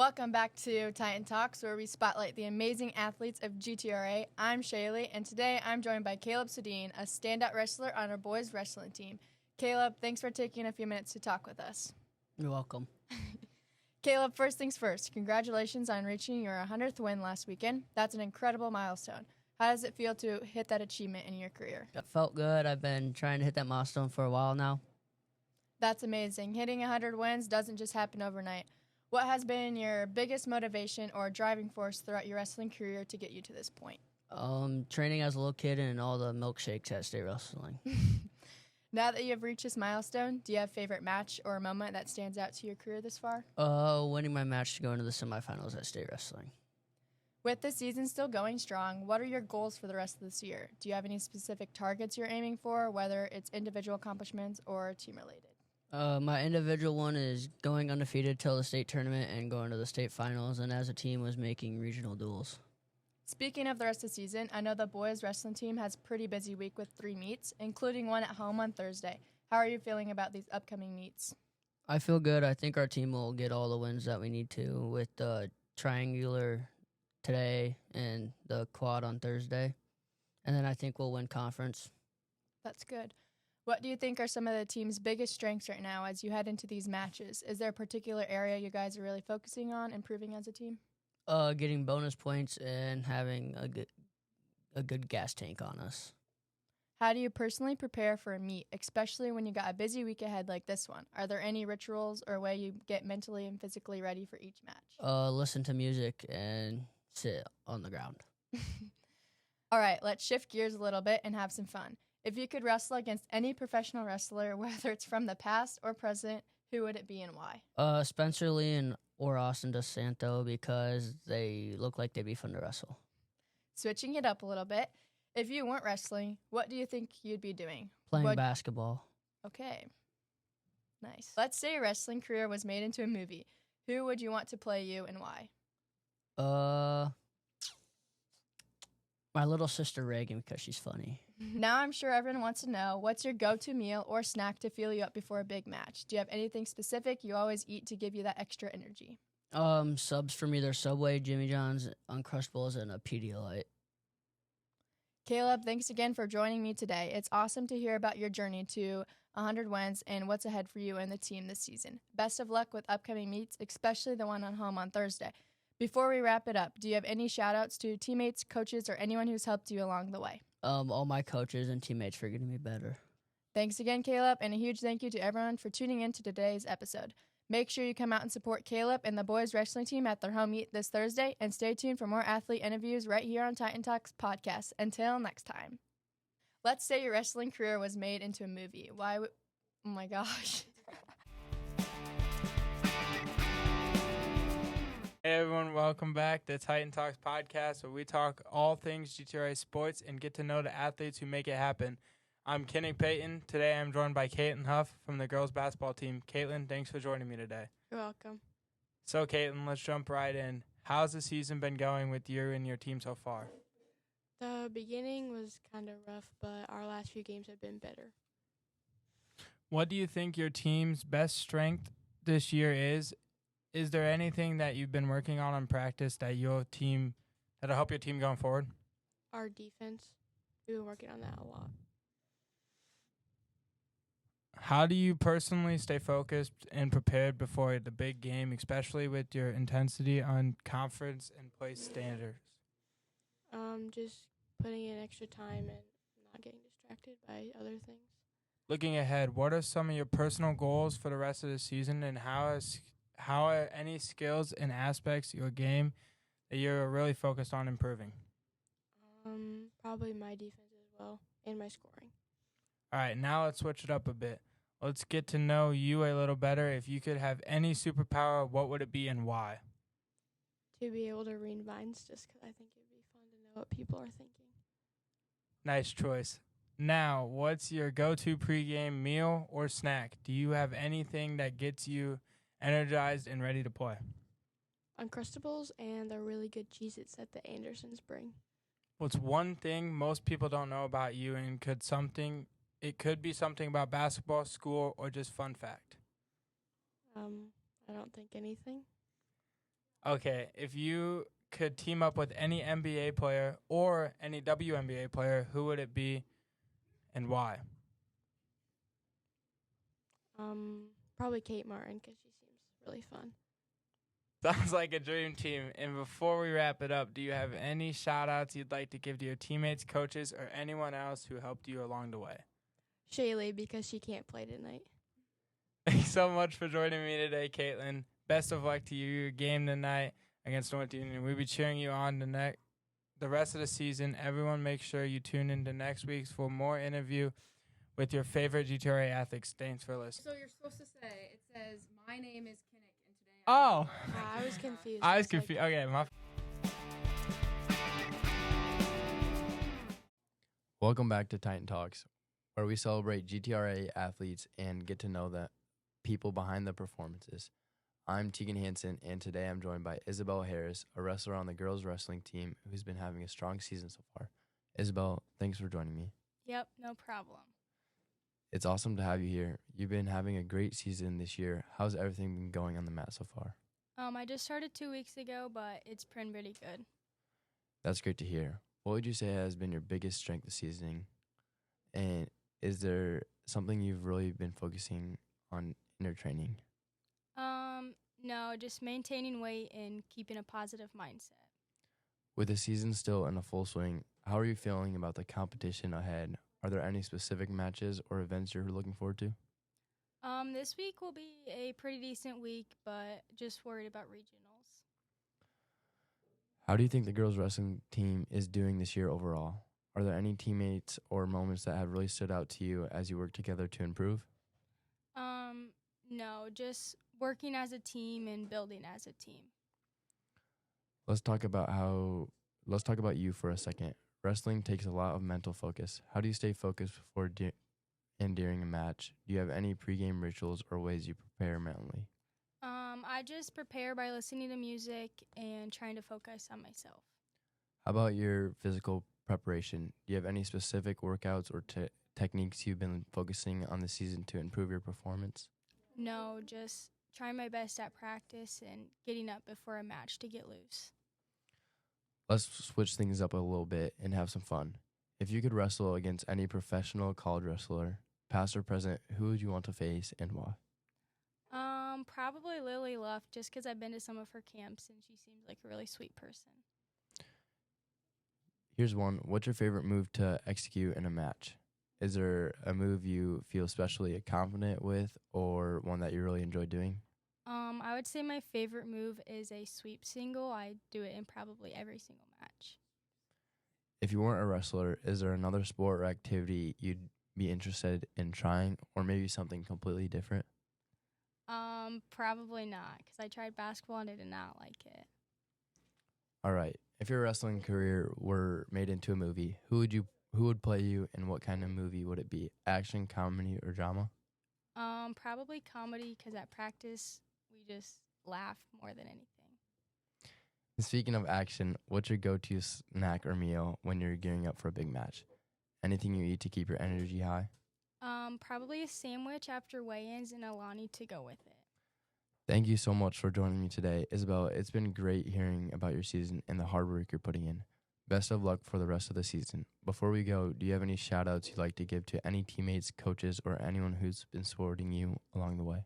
Welcome back to Titan Talks, where we spotlight the amazing athletes of GTRA. I'm Shaylee, and today I'm joined by Caleb Swedin, a standout wrestler on our boys wrestling team. Caleb, thanks for taking a few minutes to talk with us. You're welcome. Caleb, first things first, congratulations on reaching your 100th win last weekend. That's an incredible milestone. How does it feel to hit that achievement in your career? It felt good. I've been trying to hit that milestone for a while now. That's amazing. Hitting 100 wins doesn't just happen overnight. What has been your biggest motivation or driving force throughout your wrestling career to get you to this point? Training as a little kid and all the milkshakes at state wrestling. Now that you have reached this milestone, do you have a favorite match or moment that stands out to your career this far? Winning my match to go into the semifinals at state wrestling. With the season still going strong, what are your goals for the rest of this year? Do you have any specific targets you're aiming for, whether it's individual accomplishments or team-related? My individual one is going undefeated till the state tournament and going to the state finals, and as a team was making regional duels. Speaking of the rest of the season, I know the boys wrestling team has a pretty busy week with 3 meets, including one at home on Thursday. How are you feeling about these upcoming meets? I feel good. I think our team will get all the wins that we need to with the triangular today and the quad on Thursday. And then I think we'll win conference. That's good. What do you think are some of the team's biggest strengths right now as you head into these matches? Is there a particular area you guys are really focusing on improving as a team? Getting bonus points and having a good gas tank on us. How do you personally prepare for a meet, especially when you got a busy week ahead like this one? Are there any rituals or way you get mentally and physically ready for each match? Listen to music and sit on the ground. All right, let's shift gears a little bit and have some fun. If you could wrestle against any professional wrestler, whether it's from the past or present, who would it be and why? Spencer Lee or Austin DeSanto, because they look like they'd be fun to wrestle. Switching it up a little bit, if you weren't wrestling, what do you think you'd be doing? Playing basketball. Okay. Nice. Let's say your wrestling career was made into a movie. Who would you want to play you and why? My little sister Reagan, because she's funny. Now I'm sure everyone wants to know, what's your go-to meal or snack to fuel you up before a big match? Do you have anything specific you always eat to give you that extra energy? Subs for me, they're Subway, Jimmy John's, Uncrustables, and a Pedialyte. Caleb, thanks again for joining me today. It's awesome to hear about your journey to 100 wins and what's ahead for you and the team this season. Best of luck with upcoming meets, especially the one on home on Thursday. Before we wrap it up, do you have any shout-outs to teammates, coaches, or anyone who's helped you along the way? All my coaches and teammates for getting me better. Thanks again, Caleb, and a huge thank you to everyone for tuning in to today's episode. Make sure you come out and support Caleb and the boys wrestling team at their home meet this Thursday, and stay tuned for more athlete interviews right here on Titan Talks podcast. Until next time. Let's say your wrestling career was made into a movie. Why would... Oh my gosh. Hey everyone, welcome back to Titan Talks podcast, where we talk all things GTRA sports and get to know the athletes who make it happen. I'm Kenny Payton. Today I'm joined by Caitlyn Hough from the girls basketball team. Caitlyn, thanks for joining me today. You're welcome. So Caitlyn, let's jump right in. How's the season been going with you and your team so far? The beginning was kind of rough, but our last few games have been better. What do you think your team's best strength this year is? Is there anything that you've been working on in practice that'll help your team going forward? Our defense, we've been working on that a lot. How do you personally stay focused and prepared before the big game, especially with your intensity on conference and place standards? Just putting in extra time and not getting distracted by other things. Looking ahead, what are some of your personal goals for the rest of the season, and how are any skills and aspects of your game that you're really focused on improving? Probably my defense as well and my scoring. All right, now let's switch it up a bit. Let's get to know you a little better. If you could have any superpower, what would it be and why? To be able to read minds, just because I think it would be fun to know what people are thinking. Nice choice. Now, what's your go-to pregame meal or snack? Do you have anything that gets you energized and ready to play? Uncrustables and the really good Cheez-Its that the Andersons bring. What's one thing most people don't know about you, and it could be something about basketball, school, or just fun fact? I don't think anything. Okay, if you could team up with any NBA player or any WNBA player, who would it be and why? Probably Kate Martin because she seems really fun. Sounds like a dream team. And before we wrap it up, do you have any shout-outs you'd like to give to your teammates, coaches, or anyone else who helped you along the way? Shaylee because she can't play tonight. Thanks so much for joining me today, Caitlyn. Best of luck to you, your game tonight against North Union. We'll be cheering you on the rest of the season. Everyone make sure you tune into next week's for more interview with your favorite GTRA athletes. Thanks for listening. So you're supposed to say, it says, my name is Kinnick, and today Oh. I was confused. I was confused. Okay, Welcome back to Titan Talks, where we celebrate GTRA athletes and get to know the people behind the performances. I'm Tegan Hansen, and today I'm joined by Isabelle Harris, a wrestler on the girls wrestling team who's been having a strong season so far. Isabelle, thanks for joining me. Yep, no problem. It's awesome to have you here. You've been having a great season this year. How's everything been going on the mat so far? I just started 2 weeks ago, but it's been pretty good. That's great to hear. What would you say has been your biggest strength this season? And is there something you've really been focusing on in your training? No, just maintaining weight and keeping a positive mindset. With the season still in a full swing, how are you feeling about the competition ahead? Are there any specific matches or events you're looking forward to? This week will be a pretty decent week, but just worried about regionals. How do you think the girls wrestling team is doing this year overall? Are there any teammates or moments that have really stood out to you as you work together to improve? No, just working as a team and building as a team. Let's talk about you for a second. Wrestling takes a lot of mental focus. How do you stay focused before and during a match? Do you have any pregame rituals or ways you prepare mentally? I just prepare by listening to music and trying to focus on myself. How about your physical preparation? Do you have any specific workouts or techniques you've been focusing on this season to improve your performance? No, just trying my best at practice and getting up before a match to get loose. Let's switch things up a little bit and have some fun. If you could wrestle against any professional college wrestler, past or present, who would you want to face and why? Probably Lily Luff, just because I've been to some of her camps and she seems like a really sweet person. Here's one. What's your favorite move to execute in a match? Is there a move you feel especially confident with or one that you really enjoy doing? I would say my favorite move is a sweep single. I do it in probably every single match. If you weren't a wrestler, is there another sport or activity you'd be interested in trying or maybe something completely different? Probably not, because I tried basketball and I did not like it. All right. If your wrestling career were made into a movie, who would play you and what kind of movie would it be? Action, comedy, or drama? Probably comedy, because at practice we just laugh more than anything. And speaking of action, what's your go-to snack or meal when you're gearing up for a big match? Anything you eat to keep your energy high? Probably a sandwich after weigh-ins and a Lonnie to go with it. Thank you so much for joining me today. Isabelle, it's been great hearing about your season and the hard work you're putting in. Best of luck for the rest of the season. Before we go, do you have any shout-outs you'd like to give to any teammates, coaches, or anyone who's been supporting you along the way?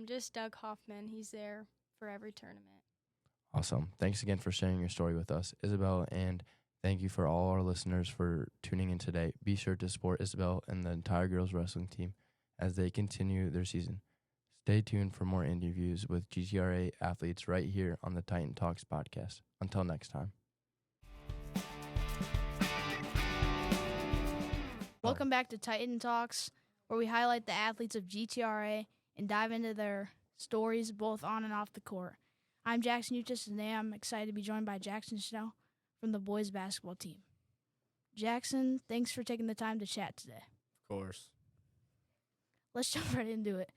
Just Doug Hoffman. He's there for every tournament. Awesome. Thanks again for sharing your story with us, Isabelle, and thank you for all our listeners for tuning in today. Be sure to support Isabelle and the entire girls wrestling team as they continue their season. Stay tuned for more interviews with GTRA athletes right here on the Titan Talks podcast. Until next time. Welcome back to Titan Talks, where we highlight the athletes of GTRA and dive into their stories both on and off the court. I'm Jaxson, and today I'm excited to be joined by Jaxson Schnell from the boys basketball team. Jaxson, thanks for taking the time to chat today. Of course. Let's jump right into it.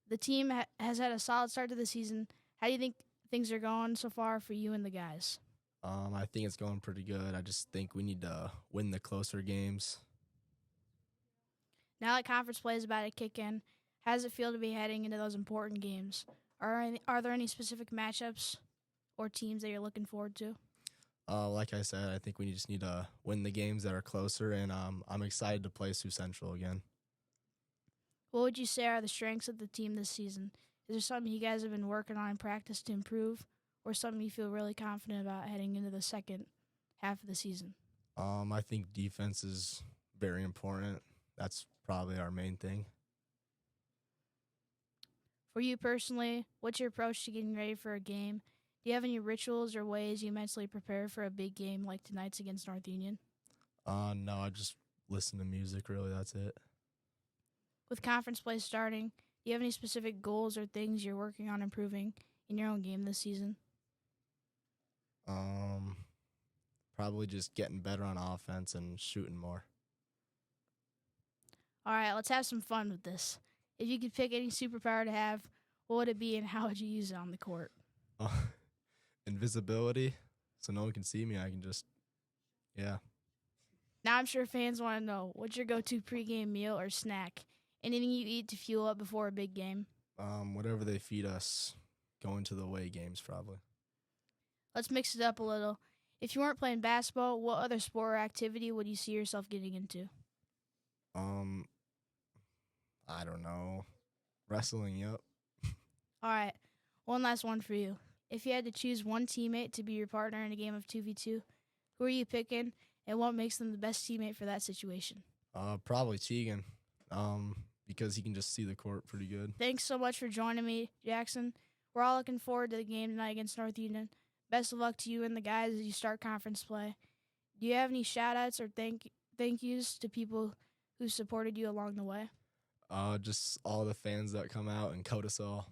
The team has had a solid start to the season. How do you think things are going so far for you and the guys? I think it's going pretty good. I just think we need to win the closer games. Now that conference play is about to kick in, how does it feel to be heading into those important games? Are there any specific matchups or teams that you're looking forward to? Like I said, I think we just need to win the games that are closer, and I'm excited to play Sioux Central again. What would you say are the strengths of the team this season? Is there something you guys have been working on in practice to improve, or something you feel really confident about heading into the second half of the season? I think defense is very important. That's probably our main thing. For you personally, what's your approach to getting ready for a game? Do you have any rituals or ways you mentally prepare for a big game like tonight's against North Union? No, I just listen to music, really. That's it. With conference play starting, do you have any specific goals or things you're working on improving in your own game this season? Probably just getting better on offense and shooting more. All right, let's have some fun with this. If you could pick any superpower to have, what would it be and how would you use it on the court? Invisibility, so no one can see me. I can just, yeah. Now I'm sure fans want to know, what's your go-to pregame meal or snack? Anything you eat to fuel up before a big game? Whatever they feed us going to the away games, probably. Let's mix it up a little. If you weren't playing basketball, what other sport or activity would you see yourself getting into? I don't know. Wrestling, yep. All right, one last one for you. If you had to choose one teammate to be your partner in a game of 2v2, who are you picking, and what makes them the best teammate for that situation? Probably Tegan, because he can just see the court pretty good. Thanks so much for joining me, Jaxson. We're all looking forward to the game tonight against North Union. Best of luck to you and the guys as you start conference play. Do you have any shout-outs or thank yous to people who supported you along the way? Just all the fans that come out and coat us all.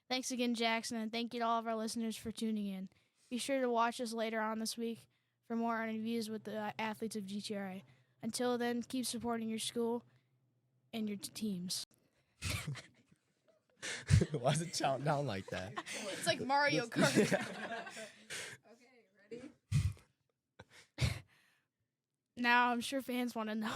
Thanks again, Jaxson, and thank you to all of our listeners for tuning in. Be sure to watch us later on this week for more interviews with the athletes of GTRA. Until then, keep supporting your school and your teams. Why does it sound down like that? It's like Mario Kart. Okay, ready? Now, I'm sure fans want to know,